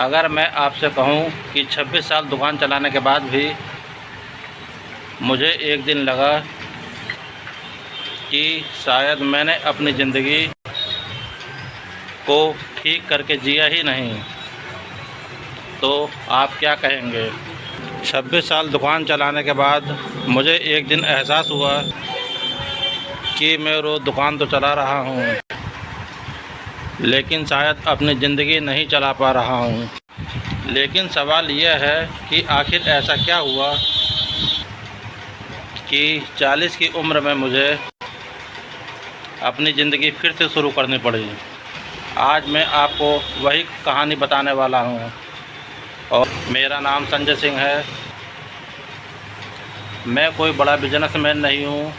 अगर मैं आपसे कहूं कि 26 साल दुकान चलाने के बाद भी मुझे एक दिन लगा कि शायद मैंने अपनी ज़िंदगी को ठीक करके जिया ही नहीं, तो आप क्या कहेंगे? 26 साल दुकान चलाने के बाद मुझे एक दिन एहसास हुआ कि मैं रोज़ दुकान तो चला रहा हूँ, लेकिन शायद अपनी ज़िंदगी नहीं चला पा रहा हूँ। लेकिन सवाल यह है कि आखिर ऐसा क्या हुआ कि 40 की उम्र में मुझे अपनी ज़िंदगी फिर से शुरू करनी पड़ी। आज मैं आपको वही कहानी बताने वाला हूँ और मेरा नाम संजय सिंह है। मैं कोई बड़ा बिजनेसमैन नहीं हूँ,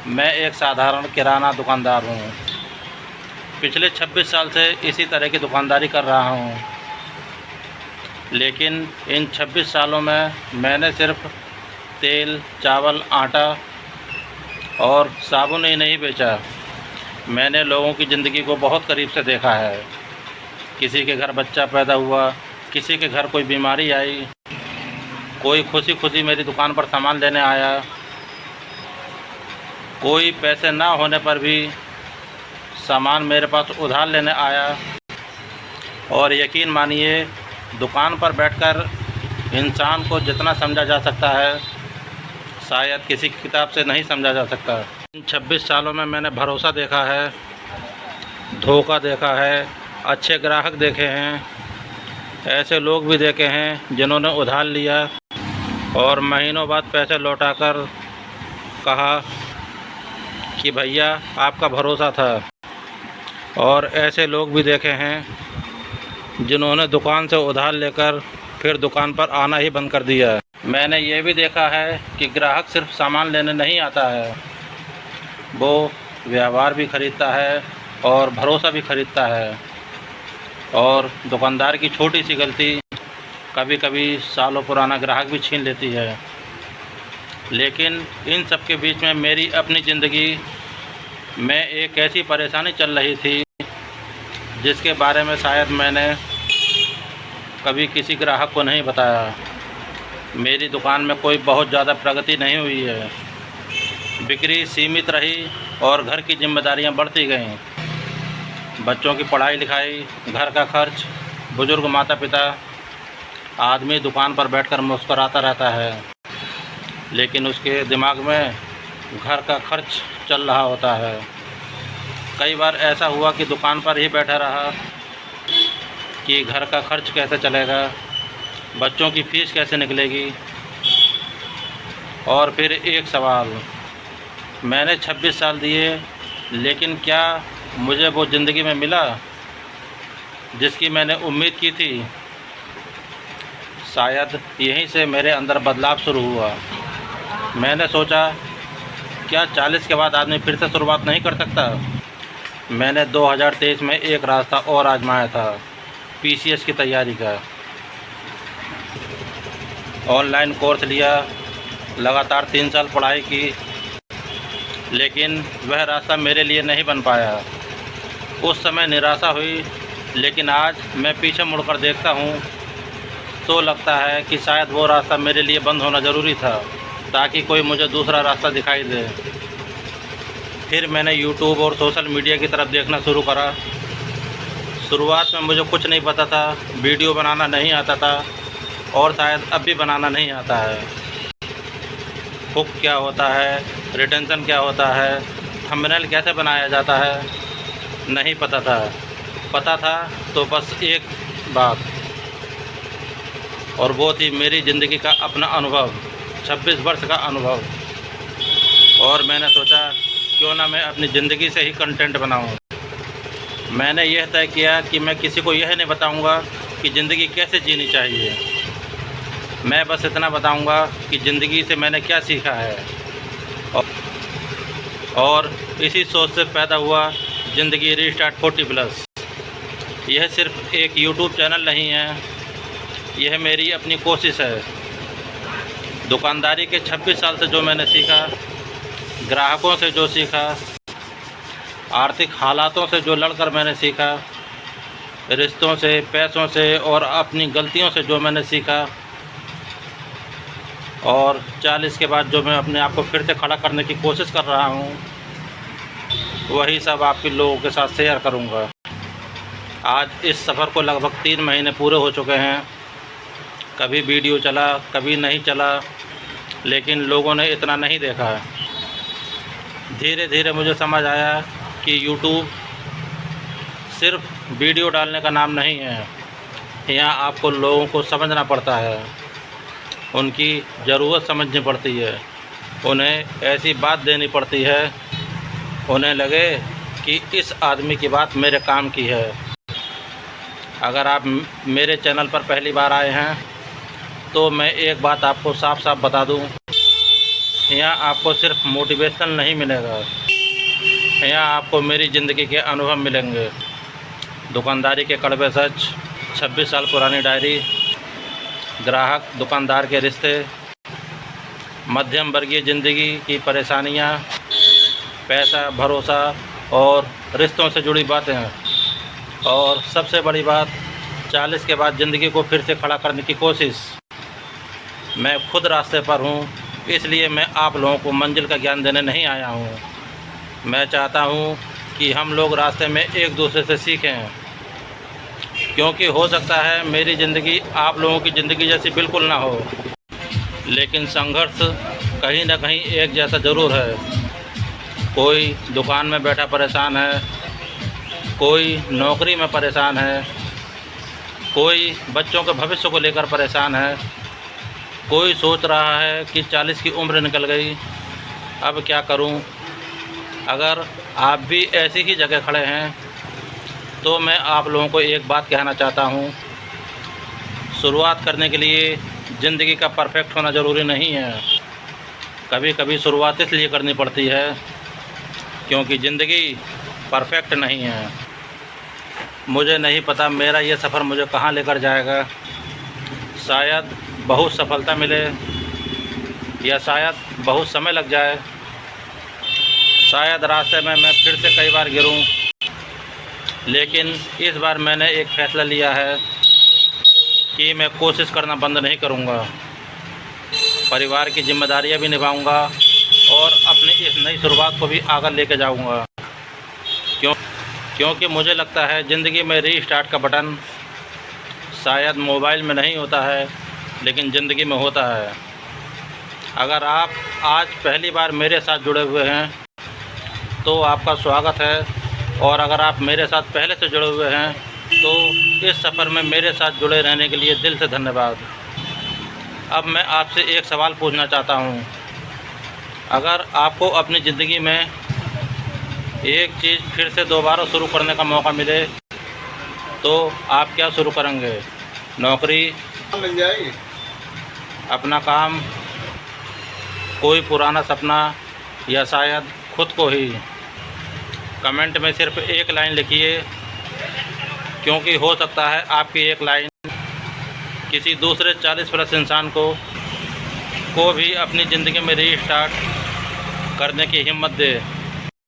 मैं एक साधारण किराना दुकानदार हूँ। पिछले 26 साल से इसी तरह की दुकानदारी कर रहा हूँ, लेकिन इन 26 सालों में मैंने सिर्फ तेल, चावल, आटा और साबुन ही नहीं बेचा। मैंने लोगों की ज़िंदगी को बहुत करीब से देखा है। किसी के घर बच्चा पैदा हुआ, किसी के घर कोई बीमारी आई, कोई खुशी खुशी मेरी दुकान पर सामान लेने आया, कोई पैसे ना होने पर भी सामान मेरे पास उधार लेने आया। और यकीन मानिए, दुकान पर बैठकर इंसान को जितना समझा जा सकता है, शायद किसी किताब से नहीं समझा जा सकता। इन 26 सालों में मैंने भरोसा देखा है, धोखा देखा है, अच्छे ग्राहक देखे हैं, ऐसे लोग भी देखे हैं जिन्होंने उधार लिया और महीनों बाद पैसे लौटाकर कहा कि भैया आपका भरोसा था। और ऐसे लोग भी देखे हैं जिन्होंने दुकान से उधार लेकर फिर दुकान पर आना ही बंद कर दिया। मैंने ये भी देखा है कि ग्राहक सिर्फ सामान लेने नहीं आता है, वो व्यवहार भी ख़रीदता है और भरोसा भी ख़रीदता है। और दुकानदार की छोटी सी गलती कभी कभी सालों पुराना ग्राहक भी छीन लेती है। लेकिन इन सब के बीच में मेरी अपनी ज़िंदगी में एक ऐसी परेशानी चल रही थी जिसके बारे में शायद मैंने कभी किसी ग्राहक को नहीं बताया। मेरी दुकान में कोई बहुत ज़्यादा प्रगति नहीं हुई है, बिक्री सीमित रही और घर की जिम्मेदारियां बढ़ती गईं। बच्चों की पढ़ाई लिखाई, घर का खर्च, बुज़ुर्ग माता पिता। आदमी दुकान पर बैठकर मुस्कुराता रहता है, लेकिन उसके दिमाग में घर का खर्च चल रहा होता है। कई बार ऐसा हुआ कि दुकान पर ही बैठा रहा कि घर का खर्च कैसे चलेगा, बच्चों की फ़ीस कैसे निकलेगी। और फिर एक सवाल, मैंने 26 साल दिए, लेकिन क्या मुझे वो ज़िंदगी में मिला जिसकी मैंने उम्मीद की थी? शायद यहीं से मेरे अंदर बदलाव शुरू हुआ। मैंने सोचा, क्या 40 के बाद आदमी फिर से शुरुआत नहीं कर सकता? मैंने 2023 में एक रास्ता और आजमाया था, पीसीएस की तैयारी का। ऑनलाइन कोर्स लिया, लगातार 3 साल पढ़ाई की, लेकिन वह रास्ता मेरे लिए नहीं बन पाया। उस समय निराशा हुई, लेकिन आज मैं पीछे मुड़कर देखता हूँ तो लगता है कि शायद वो रास्ता मेरे लिए बंद होना ज़रूरी था, ताकि कोई मुझे दूसरा रास्ता दिखाई दे। फिर मैंने यूट्यूब और सोशल मीडिया की तरफ देखना शुरू करा। शुरुआत में मुझे कुछ नहीं पता था, वीडियो बनाना नहीं आता था और शायद अब भी बनाना नहीं आता है। हुक क्या होता है, रिटेंशन क्या होता है, थंबनेल कैसे बनाया जाता है, नहीं पता था। पता था तो बस एक बात, और वो थी मेरी ज़िंदगी का अपना अनुभव, 26 वर्ष का अनुभव। और मैंने सोचा, क्यों ना मैं अपनी ज़िंदगी से ही कंटेंट बनाऊं। मैंने यह तय किया कि मैं किसी को यह नहीं बताऊंगा कि ज़िंदगी कैसे जीनी चाहिए। मैं बस इतना बताऊंगा कि ज़िंदगी से मैंने क्या सीखा है। और इसी सोच से पैदा हुआ ज़िंदगी रीस्टार्ट 40+। यह सिर्फ एक यूट्यूब चैनल नहीं है, यह मेरी अपनी कोशिश है। दुकानदारी के 26 साल से जो मैंने सीखा, ग्राहकों से जो सीखा, आर्थिक हालातों से जो लड़कर मैंने सीखा, रिश्तों से, पैसों से और अपनी गलतियों से जो मैंने सीखा, और 40 के बाद जो मैं अपने आप को फिर से खड़ा करने की कोशिश कर रहा हूँ, वही सब आपके लोगों के साथ शेयर करूँगा। आज इस सफ़र को लगभग 3 महीने पूरे हो चुके हैं। कभी वीडियो चला, कभी नहीं चला, लेकिन लोगों ने इतना नहीं देखा। धीरे धीरे मुझे समझ आया कि यूट्यूब सिर्फ वीडियो डालने का नाम नहीं है। यहाँ आपको लोगों को समझना पड़ता है, उनकी ज़रूरत समझनी पड़ती है, उन्हें ऐसी बात देनी पड़ती है, उन्हें लगे कि इस आदमी की बात मेरे काम की है। अगर आप मेरे चैनल पर पहली बार आए हैं तो मैं एक बात आपको साफ साफ बता दूं, यहाँ आपको सिर्फ मोटिवेशनल नहीं मिलेगा, यहाँ आपको मेरी ज़िंदगी के अनुभव मिलेंगे। दुकानदारी के कड़वे सच, 26 साल पुरानी डायरी, ग्राहक दुकानदार के रिश्ते, मध्यम वर्गीय ज़िंदगी की परेशानियाँ, पैसा, भरोसा और रिश्तों से जुड़ी बातें, और सबसे बड़ी बात 40 के बाद ज़िंदगी को फिर से खड़ा करने की कोशिश। मैं खुद रास्ते पर हूँ, इसलिए मैं आप लोगों को मंजिल का ज्ञान देने नहीं आया हूँ। मैं चाहता हूँ कि हम लोग रास्ते में एक दूसरे से सीखें, क्योंकि हो सकता है मेरी ज़िंदगी आप लोगों की ज़िंदगी जैसी बिल्कुल ना हो, लेकिन संघर्ष कहीं ना कहीं एक जैसा ज़रूर है। कोई दुकान में बैठा परेशान है, कोई नौकरी में परेशान है, कोई बच्चों के भविष्य को लेकर परेशान है, कोई सोच रहा है कि 40 की उम्र निकल गई, अब क्या करूं। अगर आप भी ऐसी ही जगह खड़े हैं तो मैं आप लोगों को एक बात कहना चाहता हूं, शुरुआत करने के लिए ज़िंदगी का परफेक्ट होना ज़रूरी नहीं है। कभी कभी शुरुआत इसलिए करनी पड़ती है क्योंकि ज़िंदगी परफेक्ट नहीं है। मुझे नहीं पता मेरा ये सफ़र मुझे कहाँ लेकर जाएगा। शायद बहुत सफलता मिले या शायद बहुत समय लग जाए। शायद रास्ते में मैं फिर से कई बार गिरूं, लेकिन इस बार मैंने एक फ़ैसला लिया है कि मैं कोशिश करना बंद नहीं करूंगा। परिवार की जिम्मेदारियां भी निभाऊंगा और अपनी इस नई शुरुआत को भी आगे लेके जाऊंगा, क्योंकि मुझे लगता है ज़िंदगी में रीस्टार्ट का बटन शायद मोबाइल में नहीं होता है, लेकिन ज़िंदगी में होता है। अगर आप आज पहली बार मेरे साथ जुड़े हुए हैं तो आपका स्वागत है, और अगर आप मेरे साथ पहले से जुड़े हुए हैं तो इस सफ़र में मेरे साथ जुड़े रहने के लिए दिल से धन्यवाद। अब मैं आपसे एक सवाल पूछना चाहता हूँ, अगर आपको अपनी ज़िंदगी में एक चीज़ फिर से दोबारा शुरू करने का मौका मिले तो आप क्या शुरू करेंगे? नौकरी, मिल जाएगी, अपना काम, कोई पुराना सपना, या शायद खुद को ही? कमेंट में सिर्फ एक लाइन लिखिए, क्योंकि हो सकता है आपकी एक लाइन किसी दूसरे 40+ इंसान को भी अपनी ज़िंदगी में रीस्टार्ट करने की हिम्मत दे।